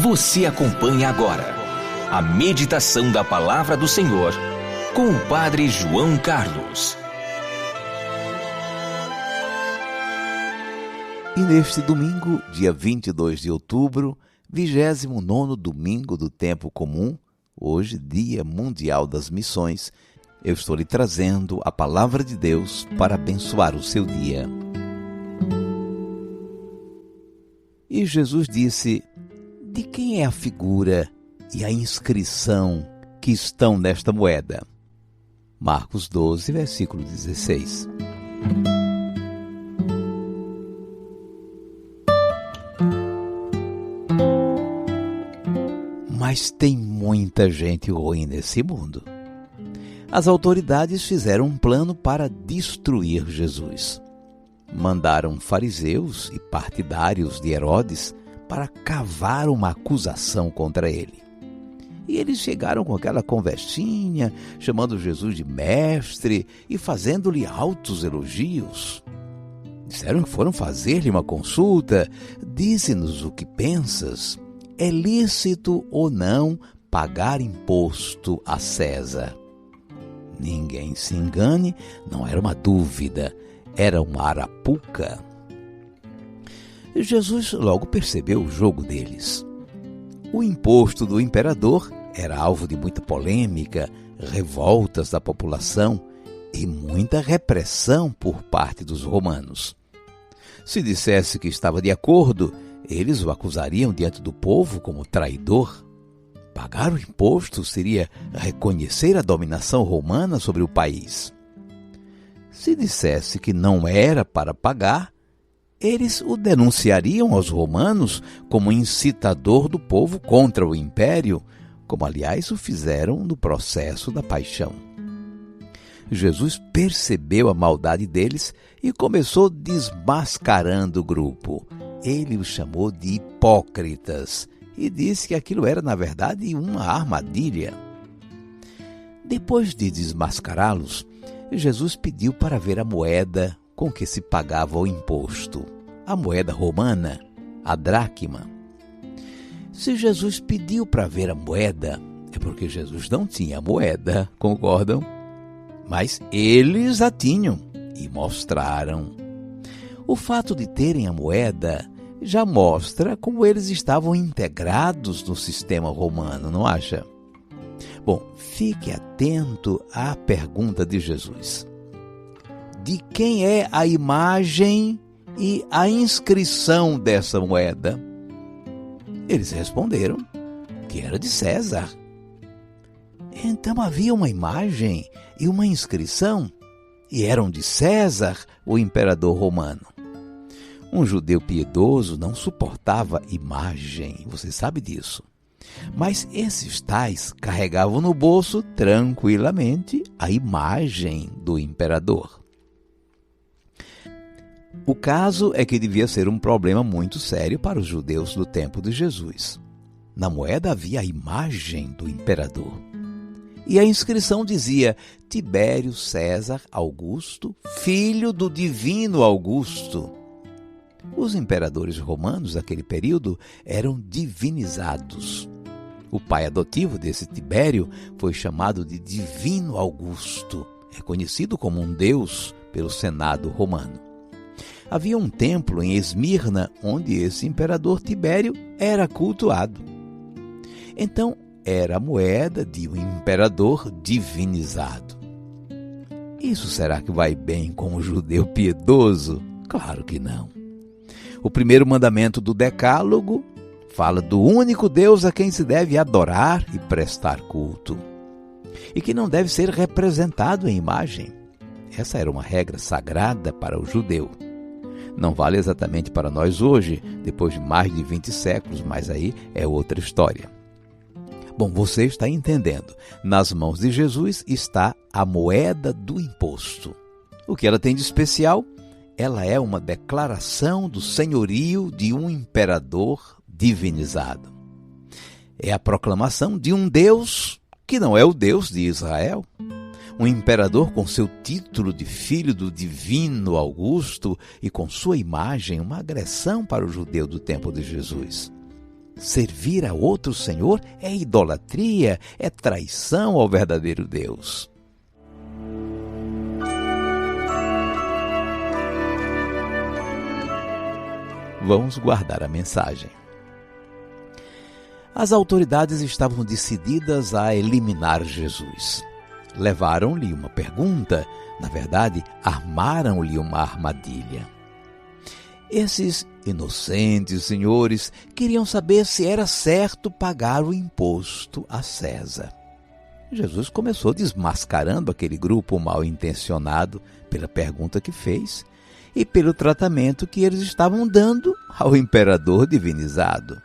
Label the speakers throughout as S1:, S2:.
S1: Você acompanha agora a meditação da Palavra do Senhor com o Padre João Carlos.
S2: E neste domingo, dia 22 de outubro, 29º domingo do tempo comum, hoje Dia Mundial das Missões, eu estou lhe trazendo a Palavra de Deus para abençoar o seu dia. E Jesus disse: de quem é a figura e a inscrição que estão nesta moeda? Marcos 12, versículo 16. Mas tem muita gente ruim nesse mundo. As autoridades fizeram um plano para destruir Jesus. Mandaram fariseus e partidários de Herodes para cavar uma acusação contra ele. E eles chegaram com aquela conversinha, chamando Jesus de mestre e fazendo-lhe altos elogios. Disseram que foram fazer-lhe uma consulta. Dize-nos o que pensas. É lícito ou não pagar imposto a César? Ninguém se engane, não era uma dúvida, era uma arapuca. Jesus logo percebeu o jogo deles. O imposto do imperador era alvo de muita polêmica, revoltas da população e muita repressão por parte dos romanos. Se dissesse que estava de acordo, eles o acusariam diante do povo como traidor. Pagar o imposto seria reconhecer a dominação romana sobre o país. Se dissesse que não era para pagar, eles o denunciariam aos romanos como incitador do povo contra o império, como aliás o fizeram no processo da paixão. Jesus percebeu a maldade deles e começou desmascarando o grupo. Ele os chamou de hipócritas e disse que aquilo era, na verdade, uma armadilha. Depois de desmascará-los, Jesus pediu para ver a moeda com que se pagava o imposto, a moeda romana, a dracma. Se Jesus pediu para ver a moeda, é porque Jesus não tinha moeda, concordam? Mas eles a tinham e mostraram. O fato de terem a moeda já mostra como eles estavam integrados no sistema romano, não acha? Bom, fique atento à pergunta de Jesus. De quem é a imagem e a inscrição dessa moeda? Eles responderam que era de César. Então havia uma imagem e uma inscrição, e eram de César, o imperador romano. Um judeu piedoso não suportava imagem, você sabe disso. Mas esses tais carregavam no bolso tranquilamente a imagem do imperador. O caso é que devia ser um problema muito sério para os judeus do tempo de Jesus. Na moeda havia a imagem do imperador. E a inscrição dizia: Tibério César Augusto, filho do divino Augusto. Os imperadores romanos daquele período eram divinizados. O pai adotivo desse Tibério foi chamado de Divino Augusto, reconhecido como um deus pelo Senado romano. Havia um templo em Esmirna onde esse imperador Tibério era cultuado. Então, era a moeda de um imperador divinizado. Isso será que vai bem com o judeu piedoso? Claro que não. O primeiro mandamento do Decálogo fala do único Deus a quem se deve adorar e prestar culto, e que não deve ser representado em imagem. Essa era uma regra sagrada para o judeu. Não vale exatamente para nós hoje, depois de mais de 20 séculos, mas aí é outra história. Bom, você está entendendo. Nas mãos de Jesus está a moeda do imposto. O que ela tem de especial? Ela é uma declaração do senhorio de um imperador divinizado. É a proclamação de um Deus que não é o Deus de Israel. Um imperador com seu título de filho do divino Augusto e com sua imagem, uma agressão para o judeu do tempo de Jesus. Servir a outro senhor é idolatria, é traição ao verdadeiro Deus. Vamos guardar a mensagem. As autoridades estavam decididas a eliminar Jesus. Levaram-lhe uma pergunta, na verdade, armaram-lhe uma armadilha. Esses inocentes senhores queriam saber se era certo pagar o imposto a César. Jesus começou desmascarando aquele grupo mal-intencionado pela pergunta que fez e pelo tratamento que eles estavam dando ao imperador divinizado.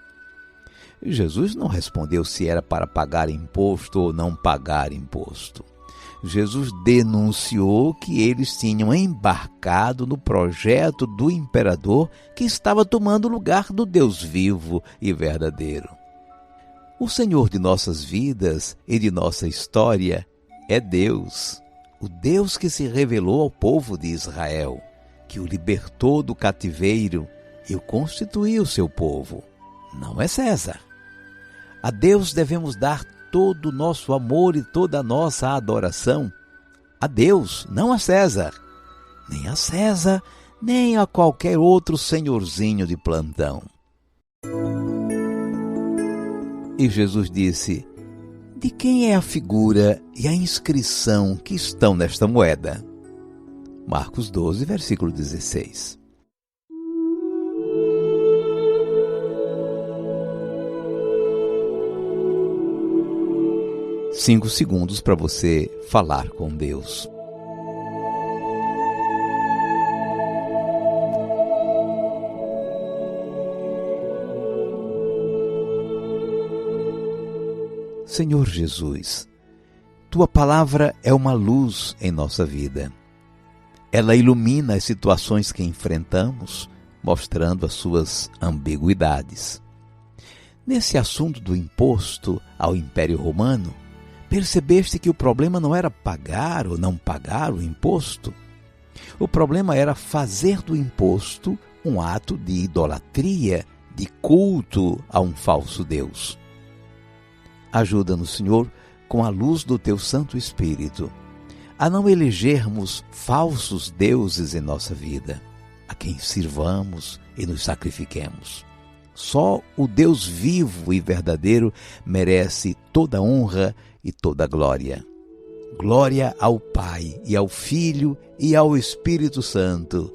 S2: Jesus não respondeu se era para pagar imposto ou não pagar imposto. Jesus denunciou que eles tinham embarcado no projeto do imperador que estava tomando o lugar do Deus vivo e verdadeiro. O Senhor de nossas vidas e de nossa história é Deus, o Deus que se revelou ao povo de Israel, que o libertou do cativeiro e o constituiu seu povo. Não é César. A Deus devemos dar todo o nosso amor e toda a nossa adoração. A Deus, não a César. Nem a César, nem a qualquer outro senhorzinho de plantão. E Jesus disse: de quem é a figura e a inscrição que estão nesta moeda? Marcos 12, versículo 16. Cinco segundos para você falar com Deus. Senhor Jesus, Tua palavra é uma luz em nossa vida. Ela ilumina as situações que enfrentamos, mostrando as suas ambiguidades. Nesse assunto do imposto ao Império Romano, percebeste que o problema não era pagar ou não pagar o imposto? O problema era fazer do imposto um ato de idolatria, de culto a um falso Deus. Ajuda-nos, Senhor, com a luz do Teu Santo Espírito, a não elegermos falsos deuses em nossa vida, a quem sirvamos e nos sacrifiquemos. Só o Deus vivo e verdadeiro merece toda honra e toda glória. Glória ao Pai, e ao Filho, e ao Espírito Santo,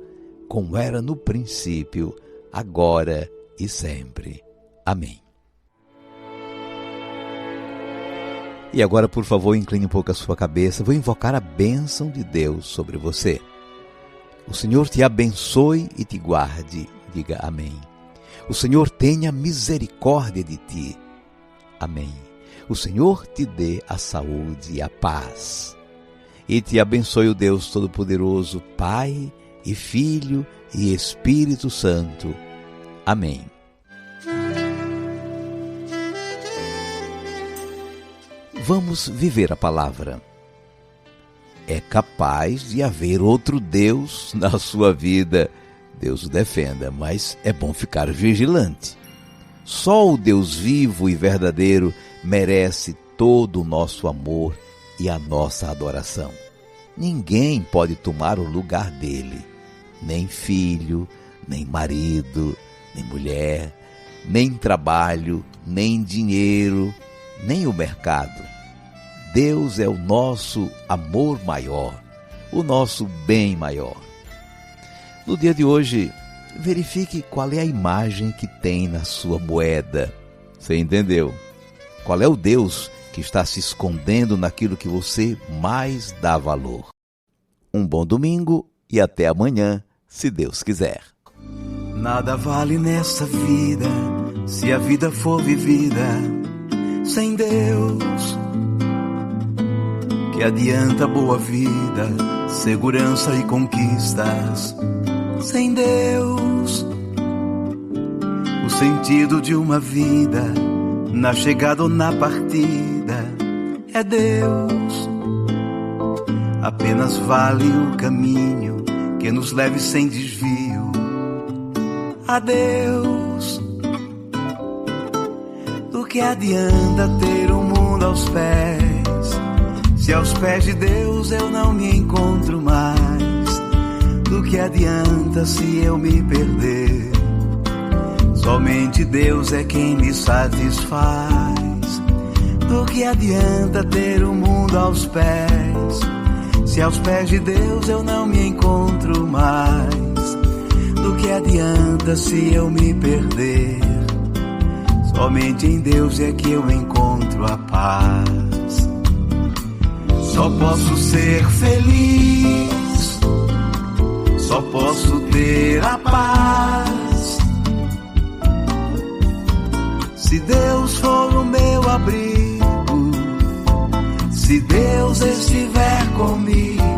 S2: como era no princípio, agora e sempre. Amém. E agora, por favor, incline um pouco a sua cabeça. Vou invocar a bênção de Deus sobre você. O Senhor te abençoe e te guarde. Diga amém. O Senhor tenha misericórdia de ti. Amém. O Senhor te dê a saúde e a paz. E te abençoe o Deus Todo-Poderoso, Pai e Filho e Espírito Santo. Amém. Vamos viver a palavra. É capaz de haver outro Deus na sua vida. Deus o defenda, mas é bom ficar vigilante. Só o Deus vivo e verdadeiro merece todo o nosso amor e a nossa adoração. Ninguém pode tomar o lugar dele. Nem filho, nem marido, nem mulher, nem trabalho, nem dinheiro, nem o mercado. Deus é o nosso amor maior, o nosso bem maior. No dia de hoje, verifique qual é a imagem que tem na sua moeda. Você entendeu? Qual é o Deus que está se escondendo naquilo que você mais dá valor? Um bom domingo e até amanhã, se Deus quiser.
S3: Nada vale nessa vida se a vida for vivida sem Deus. Que adianta boa vida, segurança e conquistas sem Deus? O sentido de uma vida, na chegada ou na partida, é Deus. Apenas vale o caminho que nos leve sem desvio a Deus. que adianta ter o mundo aos pés, se aos pés de Deus eu não me encontro mais? Do que adianta se eu me perder? Somente Deus é quem me satisfaz. Do que adianta ter o mundo aos pés, se aos pés de Deus eu não me encontro mais? Do que adianta se eu me perder? Somente em Deus é que eu encontro a paz. Só posso ser feliz, só posso ter a paz, se Deus for o meu abrigo, se Deus estiver comigo.